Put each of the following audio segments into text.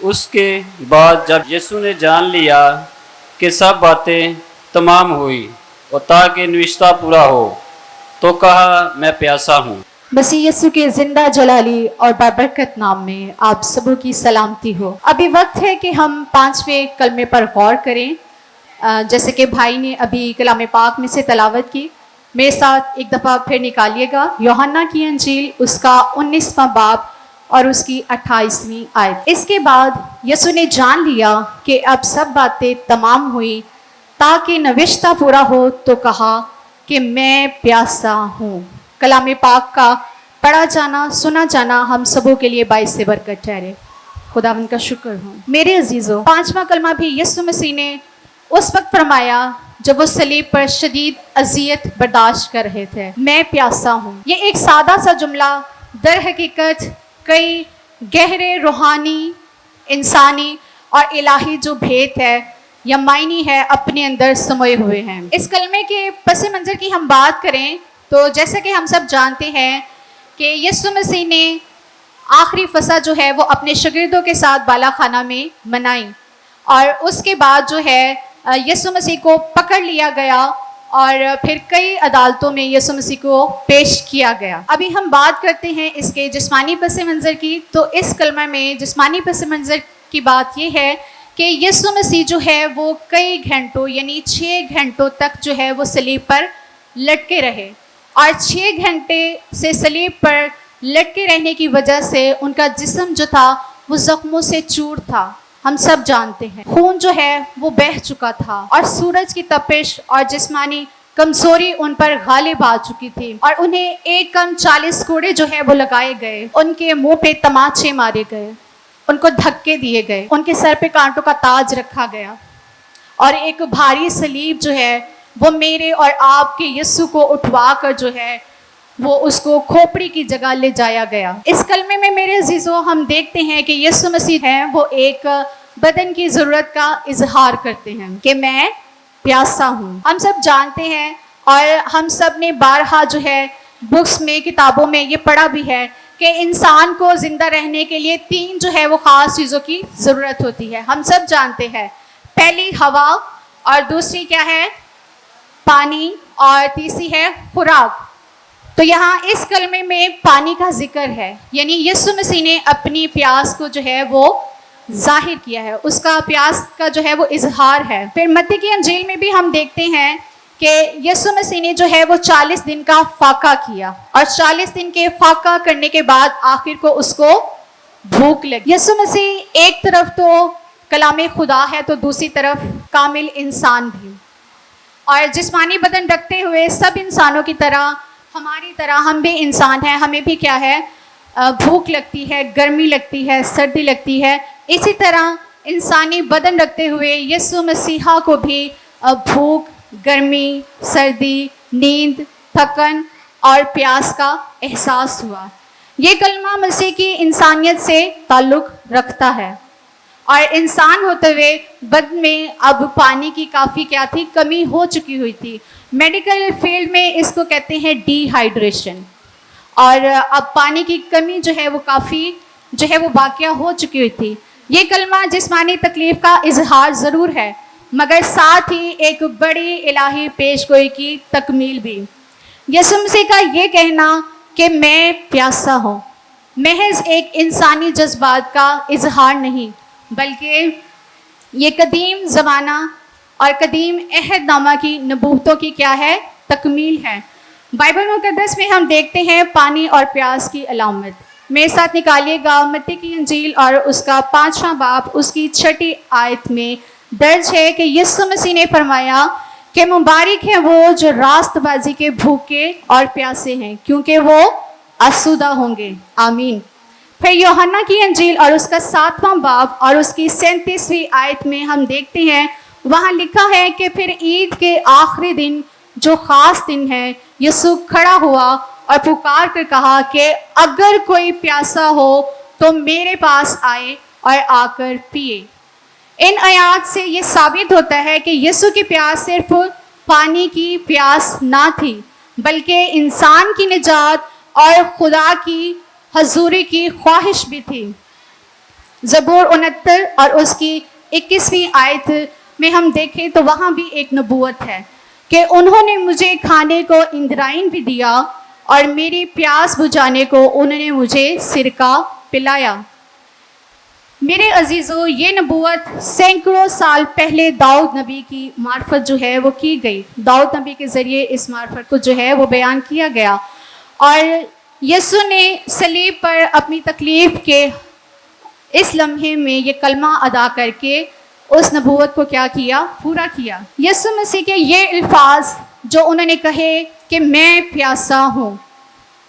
اس کے بعد جب یسوع نے جان لیا کہ سب باتیں تمام ہوئی اور تاکہ نوشتہ پورا ہو تو کہا میں پیاسا ہوں۔ مسیح یسوع کے زندہ جلالی اور بابرکت نام میں آپ سبوں کی سلامتی ہو۔ ابھی وقت ہے کہ ہم 5ویں کلمے پر غور کریں، جیسے کہ بھائی نے ابھی کلام پاک میں سے تلاوت کی، میرے ساتھ ایک دفعہ پھر نکالیے گا یوحنا کی انجیل اس کا 19واں باب اور اس کی 28ویں آیت۔ اس کے بعد یسوع نے جان لیا کہ اب سب باتیں تمام ہوئی تاکہ نوشتہ پورا ہو تو کہا کہ میں پیاسا ہوں۔ کلام پاک کا پڑھا جانا سنا جانا ہم سبوں کے لیے باعث برکت ٹھہرے۔ خداوند کا شکر ہوں۔ میرے عزیزوں، 5واں کلمہ بھی یسوع مسیح نے اس وقت فرمایا جب وہ صلیب پر شدید اذیت برداشت کر رہے تھے، میں پیاسا ہوں۔ یہ ایک سادہ سا جملہ در حقیقت کئی گہرے روحانی، انسانی اور الہی جو بھید ہے یا معنی ہے اپنے اندر سموئے ہوئے ہیں۔ اس کلمے کے پس منظر کی ہم بات کریں تو جیسا کہ ہم سب جانتے ہیں کہ یسوع مسیح نے آخری فصح جو ہے وہ اپنے شاگردوں کے ساتھ بالا خانہ میں منائی، اور اس کے بعد جو ہے یسوع مسیح کو پکڑ لیا گیا اور پھر کئی عدالتوں میں یسوع مسیح کو پیش کیا گیا۔ ابھی ہم بات کرتے ہیں اس کے جسمانی پس منظر کی، تو اس کلمہ میں جسمانی پس منظر کی بات یہ ہے کہ یسوع مسیح جو ہے وہ کئی گھنٹوں یعنی 6 گھنٹوں تک جو ہے وہ صلیب پر لٹکے رہے، اور 6 گھنٹے سے صلیب پر لٹکے رہنے کی وجہ سے ان کا جسم جو تھا وہ زخموں سے چور تھا۔ ہم سب جانتے ہیں خون جو ہے وہ بہہ چکا تھا، اور سورج کی تپش اور جسمانی کمزوری ان پر غالب آ چکی تھی، اور انہیں ایک کم 40 کوڑے جو ہے وہ لگائے گئے، ان کے منہ پہ تماچے مارے گئے، ان کو دھکے دیے گئے، ان کے سر پہ کانٹوں کا تاج رکھا گیا، اور ایک بھاری صلیب جو ہے وہ میرے اور آپ کے یسوع کو اٹھوا کر جو ہے وہ اس کو کھوپڑی کی جگہ لے جایا گیا۔ اس کلمے میں میرے عزیزوں ہم دیکھتے ہیں کہ یسوع مسیح ہیں وہ ایک بدن کی ضرورت کا اظہار کرتے ہیں کہ میں پیاسا ہوں۔ ہم سب جانتے ہیں اور ہم سب نے بارہا جو ہے بکس میں کتابوں میں یہ پڑھا بھی ہے کہ انسان کو زندہ رہنے کے لیے 3 جو ہے وہ خاص چیزوں کی ضرورت ہوتی ہے۔ ہم سب جانتے ہیں، پہلی ہوا، اور دوسری کیا ہے؟ پانی، اور تیسری ہے خوراک۔ تو یہاں اس کلمے میں پانی کا ذکر ہے، یعنی یسوع مسیح نے اپنی پیاس کو جو ہے وہ ظاہر کیا ہے، اس کا پیاس کا جو ہے وہ اظہار ہے۔ پھر متی کی انجیل میں بھی ہم دیکھتے ہیں کہ یسوع مسیح نے جو ہے وہ 40 دن کا فاقہ کیا، اور 40 دن کے فاقہ کرنے کے بعد آخر کو اس کو بھوک لگی۔ یسوع مسیح ایک طرف تو کلام خدا ہے تو دوسری طرف کامل انسان بھی، اور جسمانی بدن رکھتے ہوئے سب انسانوں کی طرح ہماری طرح ہم بھی انسان ہیں، ہمیں بھی کیا ہے؟ بھوک لگتی ہے، گرمی لگتی ہے، سردی لگتی ہے۔ اسی طرح انسانی بدن رکھتے ہوئے یسوع مسیحا کو بھی بھوک، گرمی، سردی، نیند، تھکن اور پیاس کا احساس ہوا۔ یہ کلمہ مسیح کی انسانیت سے تعلق رکھتا ہے، اور انسان ہوتے ہوئے بدن میں اب پانی کی کافی کیا تھی؟ کمی ہو چکی ہوئی تھی۔ میڈیکل فیلڈ میں اس کو کہتے ہیں ڈی ہائیڈریشن، اور اب پانی کی کمی جو ہے وہ کافی جو ہے وہ واقعہ ہو چکی ہوئی تھی۔ یہ کلمہ جسمانی تکلیف کا اظہار ضرور ہے، مگر ساتھ ہی ایک بڑی الہی پیش گوئی کی تکمیل بھی۔ یسوع مسیح کا یہ کہنا کہ میں پیاسا ہوں محض ایک انسانی جذبات کا اظہار نہیں، بلکہ یہ قدیم زمانہ اور قدیم عہد نامہ کی نبوتوں کی کیا ہے؟ تکمیل ہے۔ بائبل مقدس میں ہم دیکھتے ہیں پانی اور پیاس کی علامت۔ میرے ساتھ نکالیے گا متی کی انجیل اور اس کا 5واں باب، اس کی 6 آیت میں درج ہے کہ یسوع مسیح نے فرمایا کہ مبارک ہیں وہ جو راست بازی کے بھوکے اور پیاسے ہیں، کیونکہ وہ آسودہ ہوں گے۔ آمین۔ پھر یوحنا کی انجیل اور اس کا 7واں باب اور اس کی 37ویں آیت میں ہم دیکھتے ہیں، وہاں لکھا ہے کہ پھر عید کے آخری دن جو خاص دن ہے، یسوع کھڑا ہوا اور پکار کر کہا کہ اگر کوئی پیاسا ہو تو میرے پاس آئے اور آ کر پیے۔ ان آیات سے یہ ثابت ہوتا ہے کہ یسوع کی پیاس صرف پانی کی پیاس نہ تھی، بلکہ انسان کی نجات اور خدا کی حضوری کی خواہش بھی تھی۔ ज़बूर 69 और उसकी 21वीं आयत में हम देखें तो वहाँ भी एक नबूवत है कि उन्होंने मुझे खाने को इंद्राइन भी दिया और मेरी प्यास बुझाने को उन्होंने मुझे सिरका पिलाया। मेरे अजीज़ों, ये नबूवत सैकड़ों साल पहले दाऊद नबी की मार्फत जो है वो की गई। दाऊद नबी के ज़रिए इस मार्फत को जो है वो बयान किया गया और यसु ने सलीब पर अपनी तकलीफ़ के इस लम्हे में ये कलमा अदा करके उस नबूवत को क्या किया, पूरा किया। यसु मसीह के ये अल्फाज जो उन्होंने कहे कि मैं प्यासा हूँ,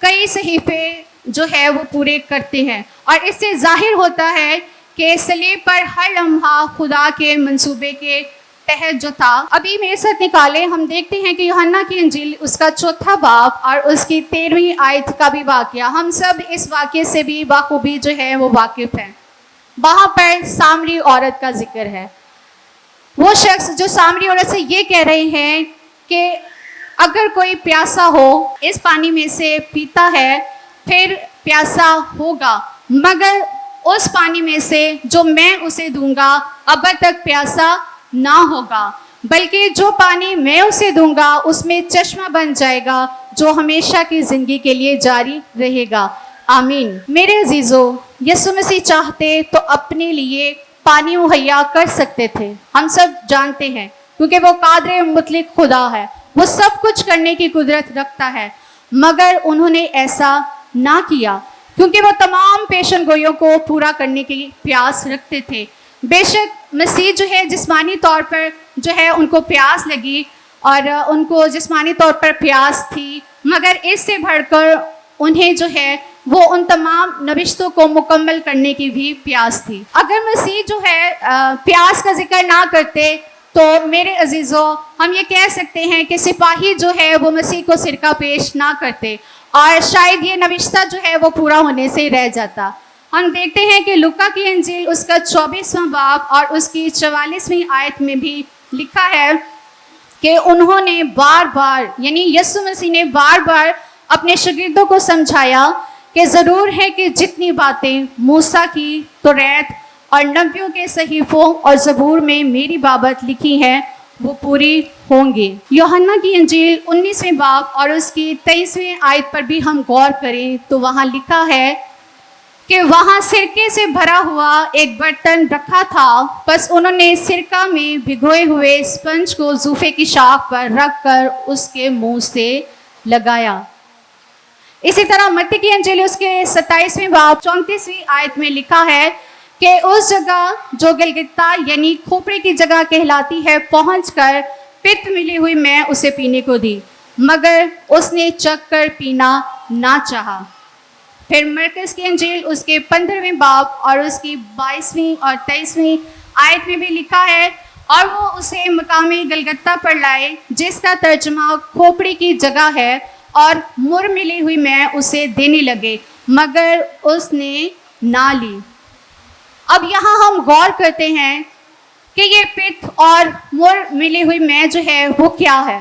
कई सहीफ़े जो है वो पूरे करते हैं और इससे ज़ाहिर होता है कि सलीब पर हर लम्हा खुदा के मंसूबे के तहत जो था। अभी मेरे साथ निकाले, हम देखते हैं कि यूहन्ना की इंजील उसका 4 बाब और उसकी 13वीं आयत का भी वाक़या, हम सब इस वाक़े से भी बाखूबी जो है वो वाकिफ़ हैं। वहाँ पर सामरी औरत का जिक्र है। वो शख्स जो सामरी औरत से ये कह रहे हैं कि अगर कोई प्यासा हो इस पानी में से पीता है फिर प्यासा होगा, मगर उस पानी में से जो मैं उसे दूंगा अब तक प्यासा ना होगा, बल्कि जो पानी मैं उसे दूंगा उसमें चश्मा बन जाएगा जो हमेशा की ज़िंदगी के लिए जारी रहेगा। आमीन। मेरे अजीज़ों, यसु मसीह चाहते तो अपने लिए पानी मुहैया कर सकते थे, हम सब जानते हैं, क्योंकि वो कादिर मुतलक खुदा है, वो सब कुछ करने की कुदरत रखता है, मगर उन्होंने ऐसा ना किया क्योंकि वो तमाम पेशन गोइयों को पूरा करने की प्यास रखते थे। बेशक मसीह जो है जिस्मानी तौर पर जो है उनको प्यास लगी और उनको जिस्मानी तौर पर प्यास थी, मगर इससे बढ़कर उन्हें जो है वो उन तमाम नविश्तों को मुकम्मल करने की भी प्यास थी। अगर मसीह जो है प्यास का जिक्र ना करते तो मेरे अजीज़ों, हम ये कह सकते हैं कि सिपाही जो है वो मसीह को सिरका पेश ना करते और शायद ये नविश्ता जो है वो पूरा होने से रह जाता। हम देखते हैं कि लूका की इंजील उसका 24वां बाब और उसकी 44वीं आयत में भी लिखा है कि उन्होंने बार बार, यानी यसु मसीह ने बार बार अपने शागिर्दों को समझाया कि ज़रूर है कि जितनी बातें मूसा की तौरात और नबियों के सहीफ़ों और ज़बूर में मेरी बाबत लिखी हैं वो पूरी होंगी। यूहन्ना की इंजील 19वें बाब और उसकी 23वीं आयत पर भी हम गौर करें तो वहाँ लिखा है कि वहाँ सिरके से भरा हुआ एक बर्तन रखा था, बस उन्होंने सिरका में भिगोए हुए स्पंज को जूफे की शाख पर रख कर उसके मुंह से लगाया। इसी तरह मत्ती की इंजील उसके 27वें बाब 34वीं आयत में लिखा है कि उस जगह जो गलगता यानी खोपड़ी की जगह कहलाती है पहुंचकर पित्त मिली हुई मैं उसे पीने को दी, मगर उसने चख कर पीना ना चाहा। फिर मरकस की इंजील उसके 15वें बाब और उसकी 22वीं और 23वीं आयत में भी लिखा है और वो उसे मकामी गलगत्ता पर लाए जिसका तर्जमा खोपड़ी की जगह है और मुर मिली हुई मैं उसे देने लगे, मगर उसने ना ली। अब यहाँ हम गौर करते हैं कि ये पित्त और मुर मिली हुई मैं जो है वो क्या है।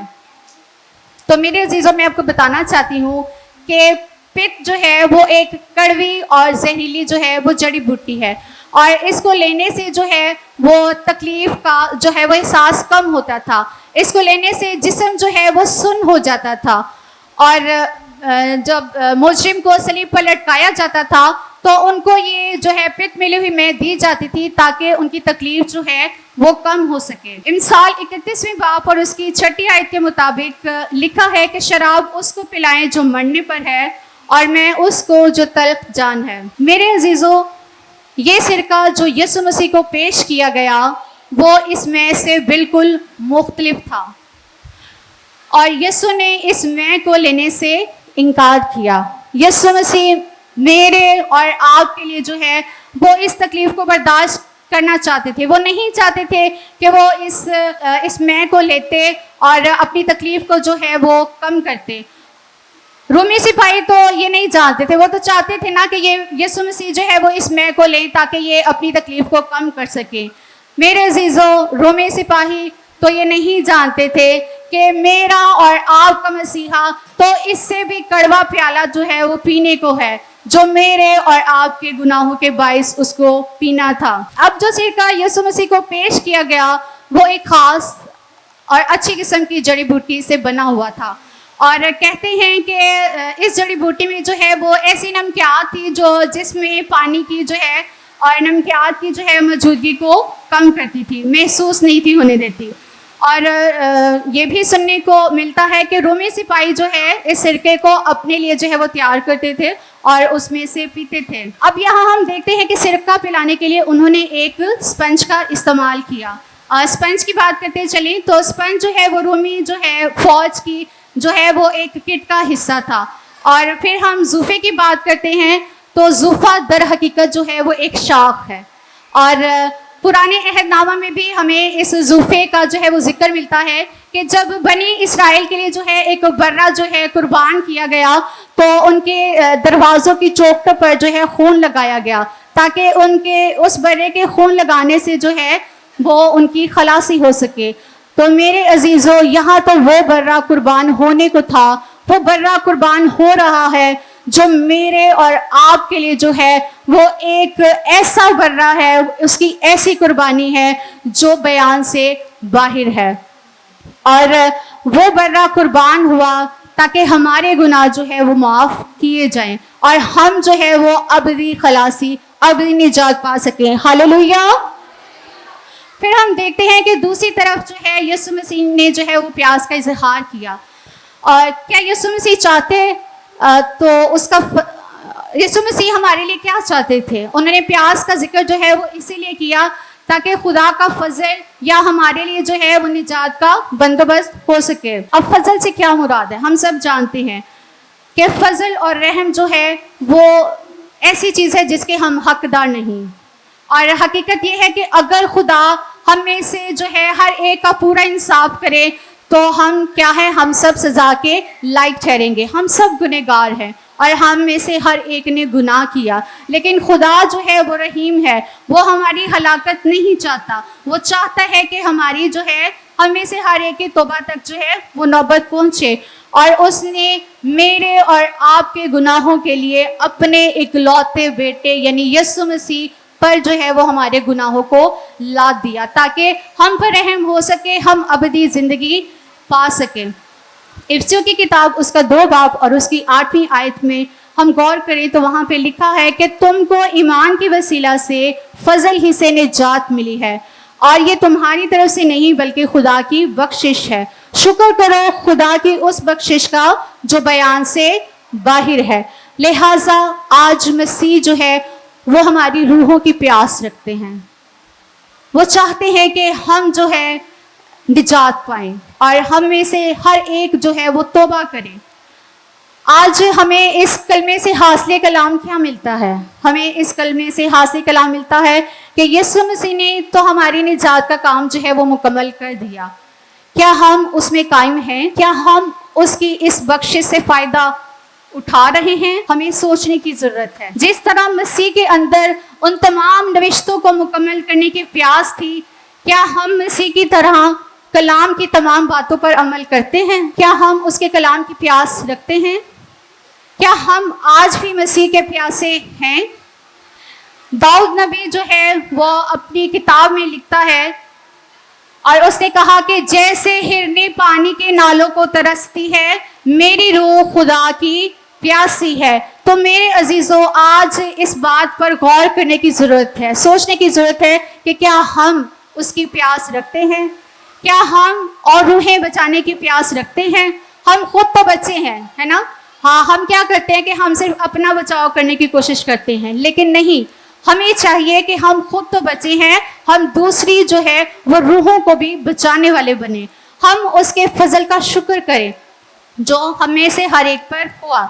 तो मेरे अजीज़ों, मैं आपको बताना चाहती हूँ कि पित्त जो है वो एक कड़वी और जहरीली जो है वो जड़ी बूटी है और इसको लेने से जो है वो तकलीफ़ का जो है वो एहसास कम होता था। इसको लेने से जिस्म जो है वो सुन्न हो जाता था और जब मुजरिम को सलीब पर लटकाया जाता था तो उनको ये जो है पित्त मिली हुई मैं दी जाती थी ताकि उनकी तकलीफ़ जो है वो कम हो सके। इमसाल 31वें बाब और उसकी 6ठी आयत के मुताबिक लिखा है कि शराब उसको पिलाएं जो मरने पर है और मैं उसको जो तल्ख जान है। मेरे अजीज़ों, ये सिरका जो यसु मसीह को पेश किया गया वो इसमें से बिल्कुल मुख्तलिफ था और यसु ने इस मैं को लेने से इनकार किया। यसु मसीह मेरे और आपके लिए जो है वो इस तकलीफ़ को बर्दाश्त करना चाहते थे। वो नहीं चाहते थे कि वो इस मैं को लेते और अपनी तकलीफ़ को जो है वो कम करते। रोमी सिपाही तो ये नहीं चाहते थे, वो तो चाहते थे ना कि ये यसु मसीह जो है वो इस मैं को लें ताकि ये अपनी तकलीफ़ को कम कर सके। मेरे अजीज़ों, रोमी सिपाही तो ये नहीं जानते थे कि मेरा और आपका मसीहा तो इससे भी कड़वा प्याला जो है वो पीने को है, जो मेरे और आपके गुनाहों के बाइस उसको पीना था। अब जो सिरका यीशु मसीह को पेश किया गया वो एक खास और अच्छी किस्म की जड़ी बूटी से बना हुआ था, और कहते हैं कि इस जड़ी बूटी में जो है वो ऐसी नमकियात थी जो जिसमें पानी की जो है और नमकियात की जो है मौजूदगी को कम करती थी, महसूस नहीं थी होने देती। और ये भी सुनने को मिलता है कि रोमी सिपाही जो है इस सिरके को अपने लिए जो है वो तैयार करते थे और उसमें से पीते थे। अब यहाँ हम देखते हैं कि सिरका पिलाने के लिए उन्होंने एक स्पंज का इस्तेमाल किया। स्पंज की बात करते चलें तो स्पंज जो है वो रोमी जो है फौज की जो है वो एक किट का हिस्सा था। और फिर हम जूफे की बात करते हैं तो जूफा दर हकीकत जो है वो एक शाख है, और पुराने अहदनामा में भी हमें इस जूफे का जो है वो जिक्र मिलता है कि जब बनी इसराइल के लिए जो है एक बर्रा जो है कुर्बान किया गया तो उनके दरवाज़ों की चौखटों पर जो है खून लगाया गया ताकि उनके उस बर्रे के खून लगाने से जो है वो उनकी खलासी हो सके। तो मेरे अजीज़ों, यहाँ तो वो बर्रा कुर्बान होने को था, वो बर्रा कुर्बान हो रहा है जो मेरे और आपके लिए जो है वो एक ऐसा बर्रा है, उसकी ऐसी कुर्बानी है जो बयान से बाहर है। और वो बर्रा कुर्बान हुआ ताकि हमारे गुनाह जो है वो माफ़ किए जाएं और हम जो है वो अबदी खलासी, अबदी निजात पा सकें। हालेलुया। फिर हम देखते हैं कि दूसरी तरफ जो है यीशु मसीह ने जो है वो प्यास का इजहार किया। और क्या यीशु मसीह चाहते तो उसका यीशु मसीह हमारे लिए क्या चाहते थे? उन्होंने प्यास का जिक्र जो है वो इसीलिए किया ताकि खुदा का फजल या हमारे लिए जो है वो निजात का बंदोबस्त हो सके। अब फजल से क्या मुराद है? हम सब जानते हैं कि फजल और रहम जो है वो ऐसी चीज़ है जिसके हम हकदार नहीं, और हकीकत ये है कि अगर खुदा हम में से जो है हर एक का पूरा इंसाफ करे तो हम क्या है, हम सब सज़ा के लायक ठहरेंगे। हम सब गुनहगार हैं और हम में से हर एक ने गुनाह किया, लेकिन खुदा जो है वो रहीम है, वो हमारी हलाकत नहीं चाहता। वो चाहता है कि हमारी जो है हम में से हर एक की तौबा तक जो है वो नौबत पहुँचे, और उसने मेरे और आपके गुनाहों के लिए अपने इकलौते बेटे यानी यीशु मसीह पर जो है वो हमारे गुनाहों को लाद दिया ताकि हम पर रहम हो सके, हम अबदी ज़िंदगी पा सकें। इफ्सियों की किताब उसका 2 बाब और उसकी 8वीं आयत में हम गौर करें तो वहाँ पे लिखा है कि तुमको ईमान की वसीला से फजल ही से निजात मिली है, और ये तुम्हारी तरफ से नहीं बल्कि खुदा की बख्शिश है। शुक्र करो खुदा की उस बख्शिश का जो बयान से बाहर है। लिहाजा आज मसीह जो है वो हमारी रूहों की प्यास रखते हैं। वो चाहते हैं कि हम जो है निजात पाएं और हम में से हर एक जो है वो तौबा करे। आज हमें इस कलमे से हासिल कलाम क्या मिलता है? हमें इस कलमे से हासिल कलाम मिलता है कि यीशु मसीह ने तो हमारी निजात का काम जो है वो मुकम्मल कर दिया। क्या हम उसमें कायम हैं? क्या हम उसकी इस बख्शिश से फ़ायदा उठा रहे हैं? हमें सोचने की ज़रूरत है। जिस तरह मसीह के अंदर उन तमाम नविश्तों को मुकम्मल करने की प्यास थी, क्या हम मसीह की तरह कलाम की तमाम बातों पर अमल करते हैं? क्या हम उसके कलाम की प्यास रखते हैं? क्या हम आज भी मसीह के प्यासे हैं? दाऊद नबी जो है वो अपनी किताब में लिखता है और उसने कहा कि जैसे हिरनी पानी के नालों को तरसती है, मेरी रूह खुदा की प्यासी है। तो मेरे अजीज़ों, आज इस बात पर गौर करने की ज़रूरत है, सोचने की ज़रूरत है कि क्या हम उसकी प्यास रखते हैं? क्या हम और रूहें बचाने की प्यास रखते हैं? हम खुद तो बचे हैं, है ना? हाँ, हम क्या करते हैं कि हम सिर्फ अपना बचाव करने की कोशिश करते हैं, लेकिन नहीं, हमें चाहिए कि हम खुद तो बचे हैं, हम दूसरी जो है वो रूहों को भी बचाने वाले बने। हम उसके फजल का शुक्र करें जो हमें से हर एक पर हुआ,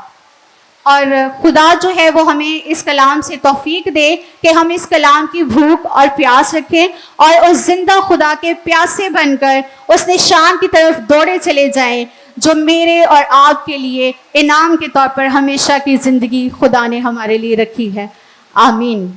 और खुदा जो है वो हमें इस कलाम से तौफीक दे कि हम इस कलाम की भूख और प्यास रखें और उस जिंदा खुदा के प्यासे बनकर उस निशान की तरफ दौड़े चले जाएं जो मेरे और आपके लिए इनाम के तौर पर हमेशा की ज़िंदगी खुदा ने हमारे लिए रखी है। आमीन।